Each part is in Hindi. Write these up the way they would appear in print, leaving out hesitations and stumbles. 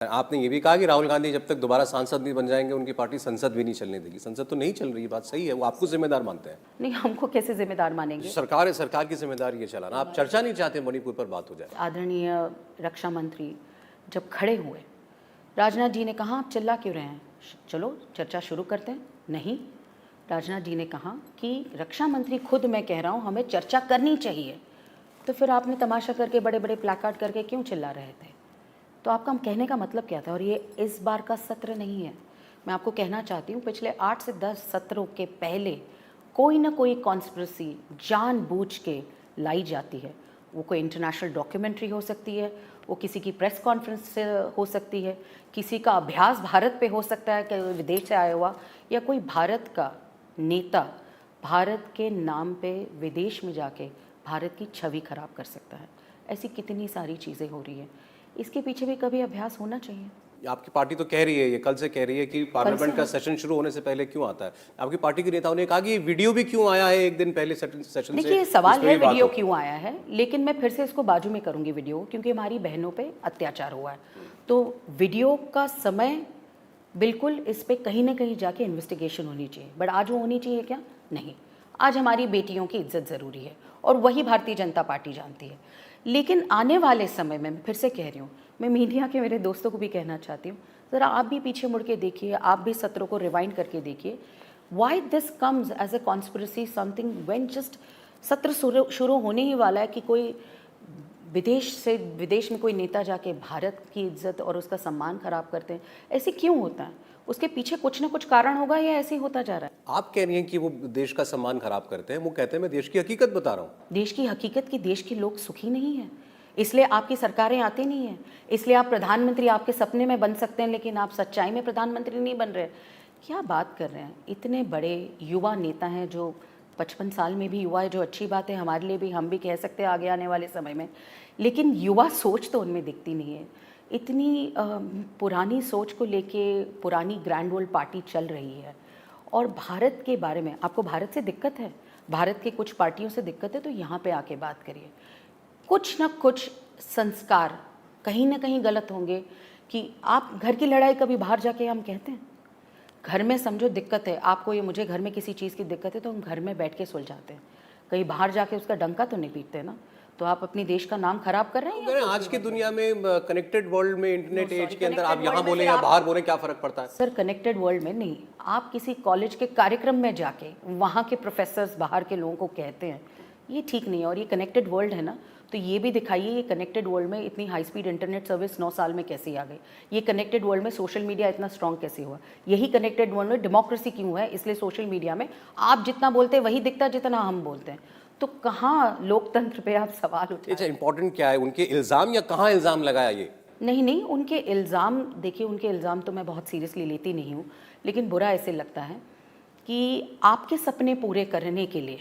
आपने ये भी कहा कि राहुल गांधी जब तक दोबारा सांसद नहीं बन जाएंगे उनकी पार्टी संसद भी नहीं चलने देगी। संसद तो नहीं चल रही, बात सही है, वो आपको जिम्मेदार मानते हैं। नहीं, हमको कैसे जिम्मेदार मानेंगे? सरकार है, सरकार की जिम्मेदारी ये चलाना। आप चर्चा नहीं चाहते मणिपुर पर बात हो जाए? आदरणीय रक्षा मंत्री जब खड़े हुए, राजनाथ जी ने कहा आप चिल्ला क्यों रहे हैं, चलो चर्चा शुरू करते हैं। नहीं, राजनाथ जी ने कहा कि रक्षा मंत्री खुद मैं कह रहा हूँ हमें चर्चा करनी चाहिए, तो फिर आपने तमाशा करके बड़े बड़े प्लाकार्ड करके क्यों चिल्ला रहे थे? तो आपका कहने का मतलब क्या था? और ये इस बार का सत्र नहीं है। मैं आपको कहना चाहती हूँ पिछले 8 से 10 सत्रों के पहले कोई ना कोई कॉन्स्पिरेसी जानबूझ के लाई जाती है। वो कोई इंटरनेशनल डॉक्यूमेंट्री हो सकती है, वो किसी की प्रेस कॉन्फ्रेंस से हो सकती है, किसी का अभ्यास भारत पे हो सकता है कि विदेश से आया हुआ, या कोई भारत का नेता भारत के नाम पे विदेश में जाके भारत की छवि खराब कर सकता है। ऐसी कितनी सारी चीज़ें हो रही हैं, इसके पीछे भी कभी अभ्यास होना चाहिए। आपकी पार्टी तो कह रही है, ये कल से कह रही है कि पार्लियामेंट का सेशन शुरू होने से पहले क्यों आता है। आपकी पार्टी के नेताओं ने कहा कि वीडियो भी क्यों आया है एक दिन पहले सेशन से। देखिए, सवाल है वीडियो क्यों आया है, लेकिन मैं फिर से इसको बाजू में करूंगी वीडियो, क्योंकि हमारी बहनों पे अत्याचार हुआ है। तो वीडियो का समय बिल्कुल इस पे कहीं ना कहीं जाके इन्वेस्टिगेशन होनी चाहिए, बट आज वो होनी चाहिए क्या? नहीं, आज हमारी बेटियों की इज्जत ज़रूरी है और वही भारतीय जनता पार्टी जानती है। लेकिन आने वाले समय में मैं फिर से कह रही हूँ, मैं मीडिया के मेरे दोस्तों को भी कहना चाहती हूँ, ज़रा आप भी पीछे मुड़ के देखिए, आप भी सत्रों को रिवाइंड करके देखिए। Why this comes as a conspiracy something when just सत्र शुरू होने ही वाला है कि कोई विदेश में कोई नेता जाके भारत की इज्जत और उसका सम्मान खराब करते हैं। ऐसे क्यों होता है? उसके पीछे कुछ ना कुछ कारण होगा या ऐसे ही होता जा रहा है? आप कह रही हैं कि वो देश का सम्मान खराब करते हैं, वो कहते हैं मैं देश की हकीकत बता रहा हूँ। देश की हकीकत की देश के लोग सुखी नहीं हैं, इसलिए आपकी सरकारें आती नहीं हैं, इसलिए आप प्रधानमंत्री आपके सपने में बन सकते हैं, लेकिन आप सच्चाई में प्रधानमंत्री नहीं बन रहे। क्या बात कर रहे हैं? इतने बड़े युवा नेता हैं जो 55 साल में भी युवा है, जो अच्छी बात है हमारे लिए भी, हम भी कह सकते हैं आगे आने वाले समय में, लेकिन युवा सोच तो उनमें दिखती नहीं है। इतनी पुरानी सोच को लेके पुरानी ग्रैंड ओल्ड पार्टी चल रही है। और भारत के बारे में आपको भारत से दिक्कत है, भारत के कुछ पार्टियों से दिक्कत है, तो यहाँ पे आके बात करिए। कुछ ना कुछ संस्कार कहीं ना कहीं गलत होंगे कि आप घर की लड़ाई कभी बाहर जाके हम कहते हैं? घर में समझो दिक्कत है आपको, ये मुझे घर में किसी चीज़ की दिक्कत है, तो हम घर में बैठ के सुलझाते हैं, कहीं बाहर जाके उसका डंका तो नहीं पीटते ना। तो आप अपनी देश का नाम खराब कर रहे हैं। आज की दुनिया में कनेक्टेड वर्ल्ड में, इंटरनेट एज के अंदर आप यहाँ बोले या बाहर बोले, क्या फर्क पड़ता है? सर, कनेक्टेड वर्ल्ड में नहीं, आप किसी कॉलेज के कार्यक्रम में जाके वहाँ के प्रोफेसर्स बाहर के लोगों को कहते हैं, ये ठीक नहीं है। और ये कनेक्टेड वर्ल्ड है ना, तो ये भी दिखाइए ये कनेक्टेड वर्ल्ड में इतनी हाई स्पीड इंटरनेट सर्विस 9 साल में कैसे आ गई? ये कनेक्टेड वर्ल्ड में सोशल मीडिया इतना स्ट्रॉन्ग कैसे हुआ? यही कनेक्टेड वर्ल्ड में डेमोक्रेसी क्यों है? इसलिए सोशल मीडिया में आप जितना बोलते हैं वही दिखता है जितना हम बोलते हैं। तो कहाँ लोकतंत्र पे आप सवाल उठाते हैं? अच्छा, इंपॉर्टेंट क्या है, उनके इल्ज़ाम या कहाँ इल्ज़ाम लगाया ये? नहीं, उनके इल्ज़ाम देखिए, उनके इल्ज़ाम तो मैं बहुत सीरियसली लेती नहीं हूँ, लेकिन बुरा ऐसे लगता है कि आपके सपने पूरे करने के लिए,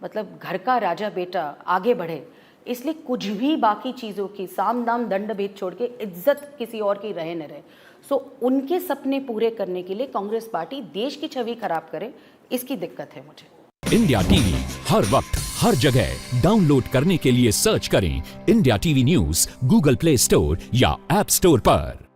मतलब घर का राजा बेटा आगे बढ़े, इसलिए कुछ भी बाकी चीज़ों की साम दाम दंड भेद छोड़ के इज्जत किसी और की रहे न रहे। सो उनके सपने पूरे करने के लिए कांग्रेस पार्टी देश की छवि खराब करे, इसकी दिक्कत है मुझे। इंडिया टीवी हर वक्त हर जगह डाउनलोड करने के लिए सर्च करें India TV news Google play store या ऐप स्टोर पर।